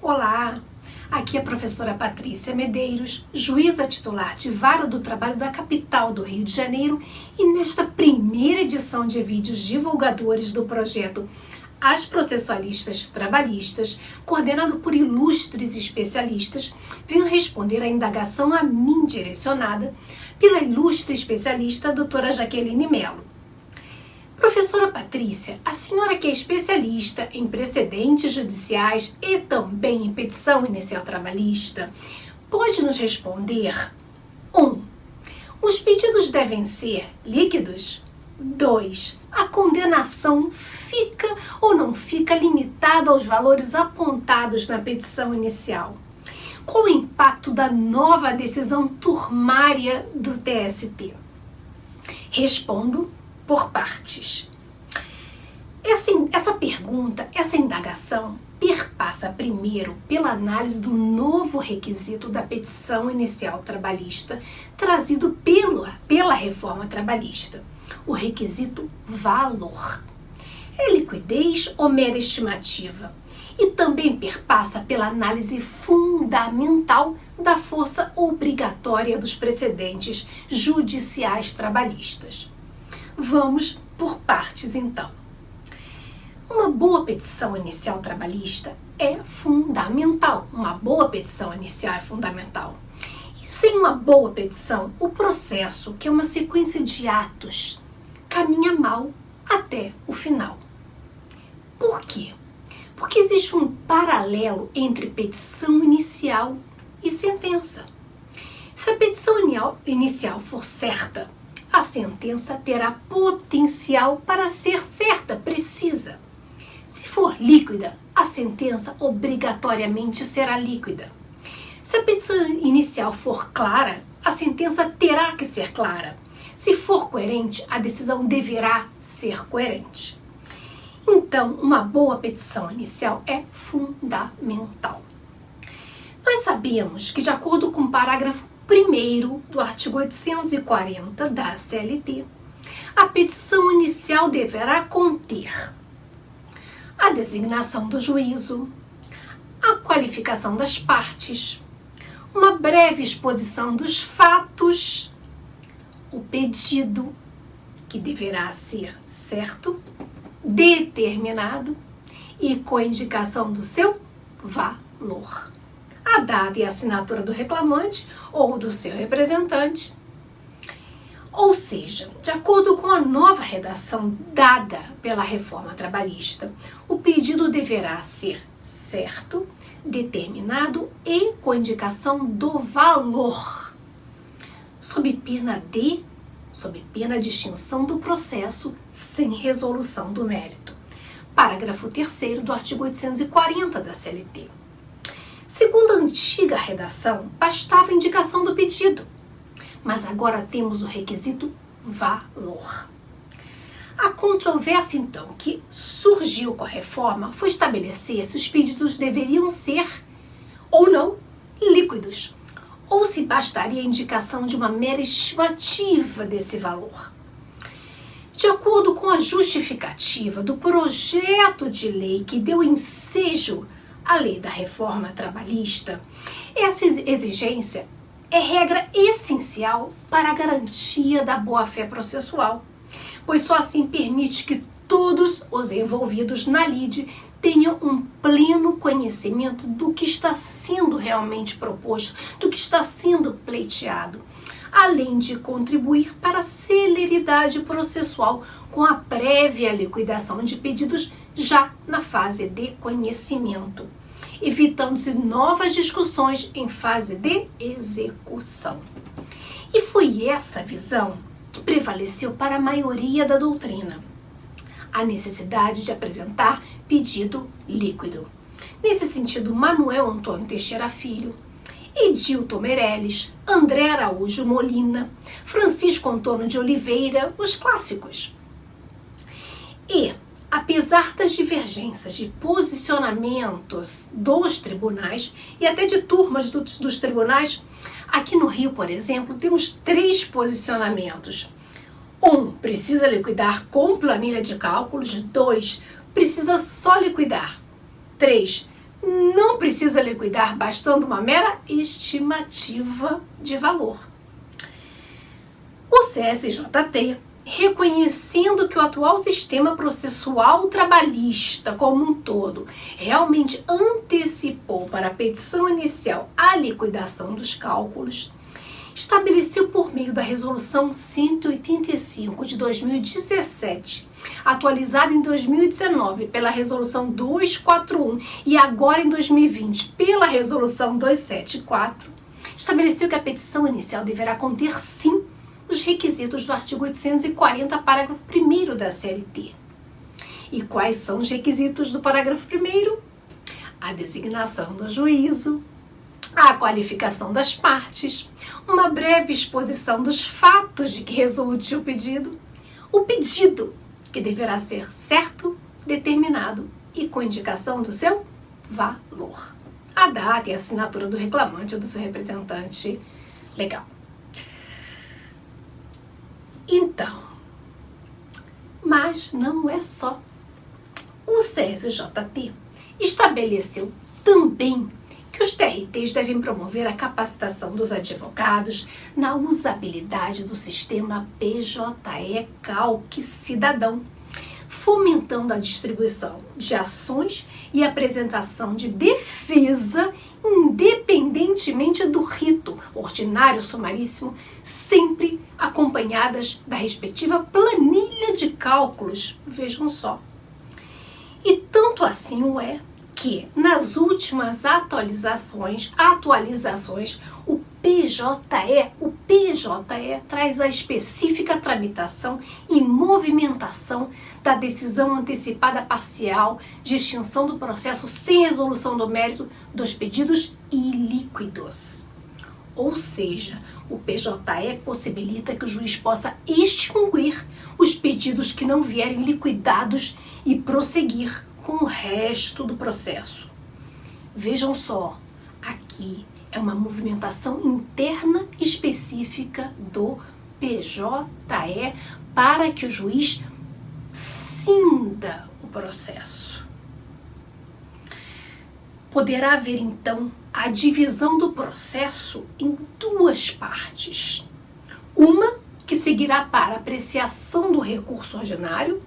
Olá, aqui é a professora Patrícia Medeiros, juíza titular de Vara do Trabalho da capital do Rio de Janeiro, e nesta primeira edição de vídeos divulgadores do projeto As Processualistas Trabalhistas, coordenado por ilustres especialistas, venho responder à indagação a mim direcionada pela ilustre especialista a doutora Jaqueline Mello. Professora Patrícia, a senhora que é especialista em precedentes judiciais e também em petição inicial trabalhista, pode nos responder: 1. Os pedidos devem ser líquidos? 2. A condenação fica ou não fica limitada aos valores apontados na petição inicial? Qual o impacto da nova decisão turmária do TST? Respondo por partes. Essa pergunta, essa indagação, perpassa primeiro pela análise do novo requisito da petição inicial trabalhista trazido pela reforma trabalhista, o requisito valor. É liquidez ou mera estimativa? E também perpassa pela análise fundamental da força obrigatória dos precedentes judiciais trabalhistas. Vamos por partes, então. Uma boa petição inicial trabalhista é fundamental. Uma boa petição inicial é fundamental. E sem uma boa petição, o processo, que é uma sequência de atos, caminha mal até o final. Por quê? Porque existe um paralelo entre petição inicial e sentença. Se a petição inicial for certa, a sentença terá potencial para ser certa, precisa. Se for líquida, a sentença obrigatoriamente será líquida. Se a petição inicial for clara, a sentença terá que ser clara. Se for coerente, a decisão deverá ser coerente. Então, uma boa petição inicial é fundamental. Nós sabemos que, de acordo com o parágrafo 1º do artigo 840 da CLT, a petição inicial deverá conter a designação do juízo, a qualificação das partes, uma breve exposição dos fatos, o pedido, que deverá ser certo, determinado e com indicação do seu valor, a data e a assinatura do reclamante ou do seu representante. Ou seja, de acordo com a nova redação dada pela reforma trabalhista, o pedido deverá ser certo, determinado e com indicação do valor, sob pena de extinção do processo sem resolução do mérito. Parágrafo 3º do artigo 840 da CLT. Segundo a antiga redação, bastava a indicação do pedido, mas agora temos o requisito valor. A controvérsia, então, que surgiu com a reforma foi estabelecer se os pedidos deveriam ser ou não líquidos, ou se bastaria a indicação de uma mera estimativa desse valor. De acordo com a justificativa do projeto de lei que deu ensejo à lei da reforma trabalhista, essa exigência é regra essencial para a garantia da boa-fé processual, pois só assim permite que todos os envolvidos na lide tenham um pleno conhecimento do que está sendo realmente proposto, do que está sendo pleiteado, além de contribuir para a celeridade processual com a prévia liquidação de pedidos já na fase de conhecimento, evitando-se novas discussões em fase de execução. E foi essa visão que prevaleceu para a maioria da doutrina: a necessidade de apresentar pedido líquido. Nesse sentido, Manuel Antônio Teixeira Filho, Edilton Meirelles, André Araújo Molina, Francisco Antônio de Oliveira, os clássicos. E, apesar das divergências de posicionamentos dos tribunais e até de turmas dos tribunais, aqui no Rio, por exemplo, temos 3 posicionamentos. 1. Precisa liquidar com planilha de cálculos. 2. Precisa só liquidar. 3. não precisa liquidar, bastando uma mera estimativa de valor. O CSJT, reconhecendo que o atual sistema processual trabalhista como um todo realmente antecipou para a petição inicial a liquidação dos cálculos, estabeleceu por meio da Resolução 185 de 2017, atualizada em 2019 pela Resolução 241 e agora em 2020 pela Resolução 274, estabeleceu que a petição inicial deverá conter, sim, os requisitos do artigo 840, parágrafo 1º da CLT. E quais são os requisitos do parágrafo 1º? A designação do juízo, a qualificação das partes, uma breve exposição dos fatos de que resulte o pedido, que deverá ser certo, determinado e com indicação do seu valor, a data e a assinatura do reclamante ou do seu representante legal. Então, mas não é só. O CSJT estabeleceu também que os TRTs devem promover a capacitação dos advogados na usabilidade do sistema PJE Calc Cidadão, fomentando a distribuição de ações e apresentação de defesa independentemente do rito ordinário sumaríssimo, sempre acompanhadas da respectiva planilha de cálculos. Vejam só. E tanto assim o é que nas últimas atualizações, o PJE traz a específica tramitação e movimentação da decisão antecipada parcial de extinção do processo sem resolução do mérito dos pedidos ilíquidos. Ou seja, o PJE possibilita que o juiz possa extinguir os pedidos que não vierem liquidados e prosseguir com o resto do processo. Vejam só, aqui é uma movimentação interna específica do PJE para que o juiz cinda o processo. Poderá haver, então, a divisão do processo em duas partes. Uma que seguirá para apreciação do recurso ordinário,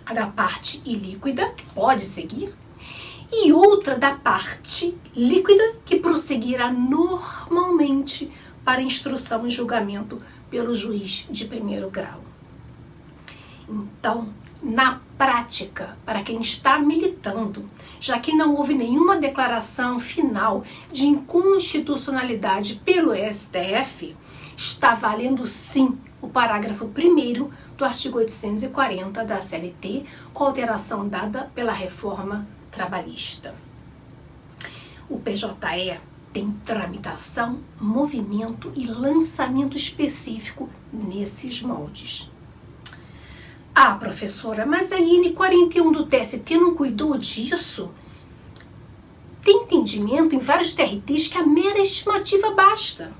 a da parte ilíquida, que pode seguir, e outra da parte líquida, que prosseguirá normalmente para instrução e julgamento pelo juiz de primeiro grau. Então, na prática, para quem está militando, já que não houve nenhuma declaração final de inconstitucionalidade pelo STF, está valendo sim o parágrafo 1º do artigo 840 da CLT, com alteração dada pela reforma trabalhista. O PJE tem tramitação, movimento e lançamento específico nesses moldes. Ah, professora, mas a IN 41 do TST não cuidou disso? Tem entendimento em vários TRTs que a mera estimativa basta.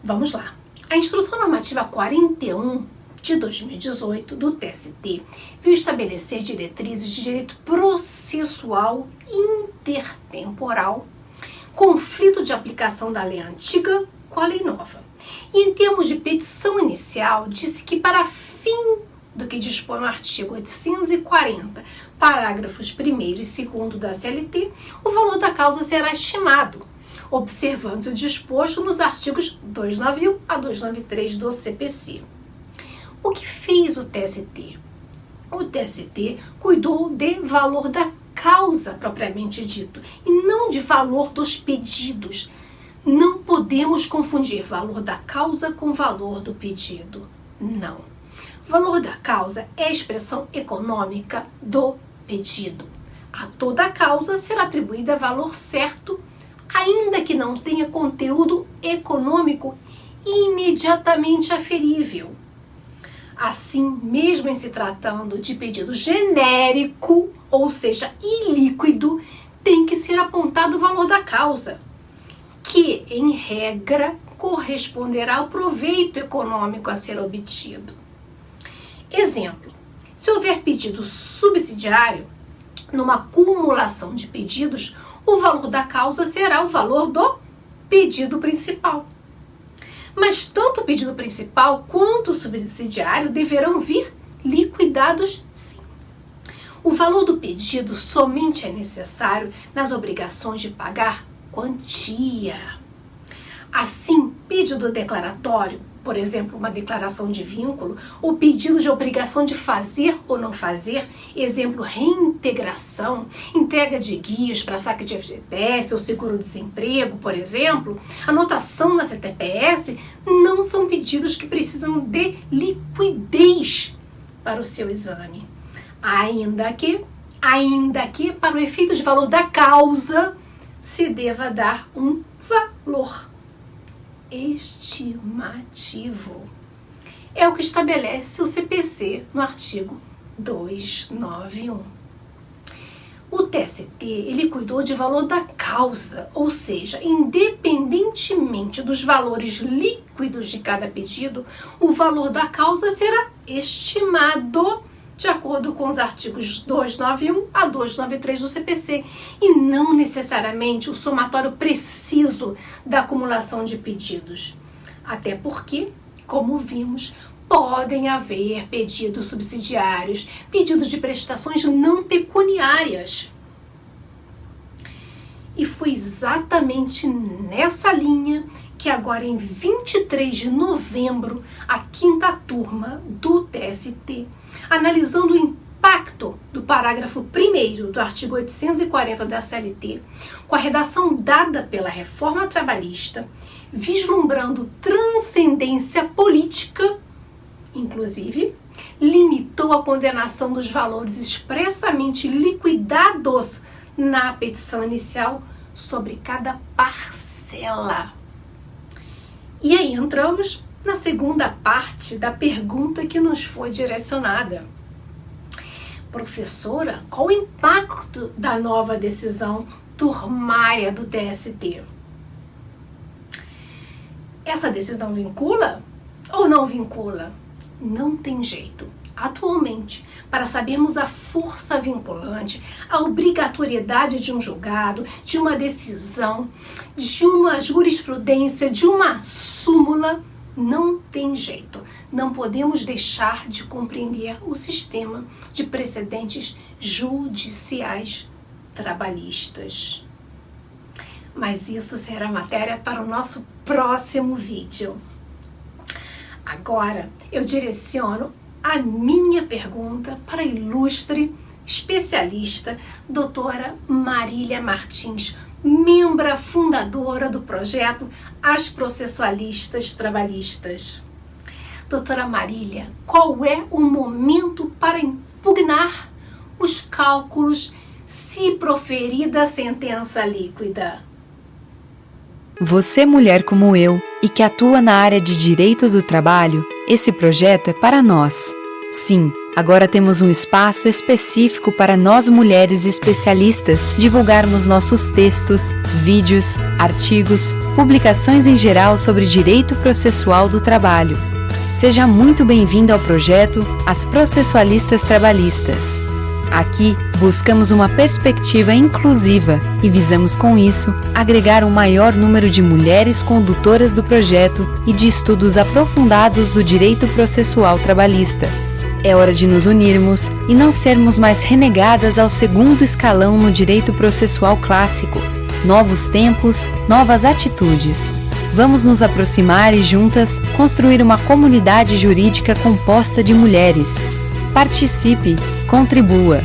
Vamos lá. A Instrução Normativa 41 de 2018 do TST veio estabelecer diretrizes de direito processual intertemporal, conflito de aplicação da lei antiga com a lei nova. E em termos de petição inicial, disse que para fim do que dispõe o artigo 840, parágrafos 1º e 2º da CLT, o valor da causa será estimado, observando-se o disposto nos artigos 291 a 293 do CPC. O que fez o TST? O TST cuidou de valor da causa propriamente dito e não de valor dos pedidos. Não podemos confundir valor da causa com valor do pedido. Não. Valor da causa é a expressão econômica do pedido. A toda causa será atribuída valor certo, ainda que não tenha conteúdo econômico imediatamente aferível. Assim, mesmo em se tratando de pedido genérico, ou seja, ilíquido, tem que ser apontado o valor da causa, que, em regra, corresponderá ao proveito econômico a ser obtido. Exemplo, se houver pedido subsidiário, numa acumulação de pedidos, o valor da causa será o valor do pedido principal. Mas tanto o pedido principal quanto o subsidiário deverão vir liquidados sim. O valor do pedido somente é necessário nas obrigações de pagar quantia. Assim, pedido declaratório, por exemplo, uma declaração de vínculo, o pedido de obrigação de fazer ou não fazer, exemplo, reintegração, entrega de guias para saque de FGTS ou seguro-desemprego, por exemplo, anotação na CTPS, não são pedidos que precisam de liquidez para o seu exame. Ainda que para o efeito de valor da causa, se deva dar um valor estimativo. É o que estabelece o CPC no artigo 291. O TST, ele cuidou de valor da causa, ou seja, independentemente dos valores líquidos de cada pedido, o valor da causa será estimado de acordo com os artigos 291 a 293 do CPC, e não necessariamente o somatório preciso da acumulação de pedidos. Até porque, como vimos, podem haver pedidos subsidiários, pedidos de prestações não pecuniárias. E foi exatamente nessa linha que agora em 23 de novembro, a 5ª turma do TST, analisando o impacto do parágrafo 1º do artigo 840 da CLT, com a redação dada pela reforma trabalhista, vislumbrando transcendência política, inclusive, limitou a condenação dos valores expressamente liquidados na petição inicial sobre cada parcela. E aí entramos na segunda parte da pergunta que nos foi direcionada. Professora, qual o impacto da nova decisão turmaia do TST? Essa decisão vincula ou não vincula? Não tem jeito. Atualmente, para sabermos a força vinculante, a obrigatoriedade de um julgado, de uma decisão, de uma jurisprudência, de uma súmula, não tem jeito. Não podemos deixar de compreender o sistema de precedentes judiciais trabalhistas. Mas isso será matéria para o nosso próximo vídeo. Agora, eu direciono a minha pergunta para a ilustre especialista, doutora Marília Martins, membra fundadora do projeto As Processualistas Trabalhistas. Doutora Marília, qual é o momento para impugnar os cálculos se proferida a sentença líquida? Você, mulher como eu, e que atua na área de direito do trabalho, esse projeto é para nós. Sim, agora temos um espaço específico para nós mulheres especialistas divulgarmos nossos textos, vídeos, artigos, publicações em geral sobre direito processual do trabalho. Seja muito bem-vinda ao projeto As Processualistas Trabalhistas. Aqui, buscamos uma perspectiva inclusiva e visamos com isso agregar um maior número de mulheres condutoras do projeto e de estudos aprofundados do direito processual trabalhista. É hora de nos unirmos e não sermos mais renegadas ao segundo escalão no direito processual clássico. Novos tempos, novas atitudes. Vamos nos aproximar e juntas construir uma comunidade jurídica composta de mulheres. Participe, contribua.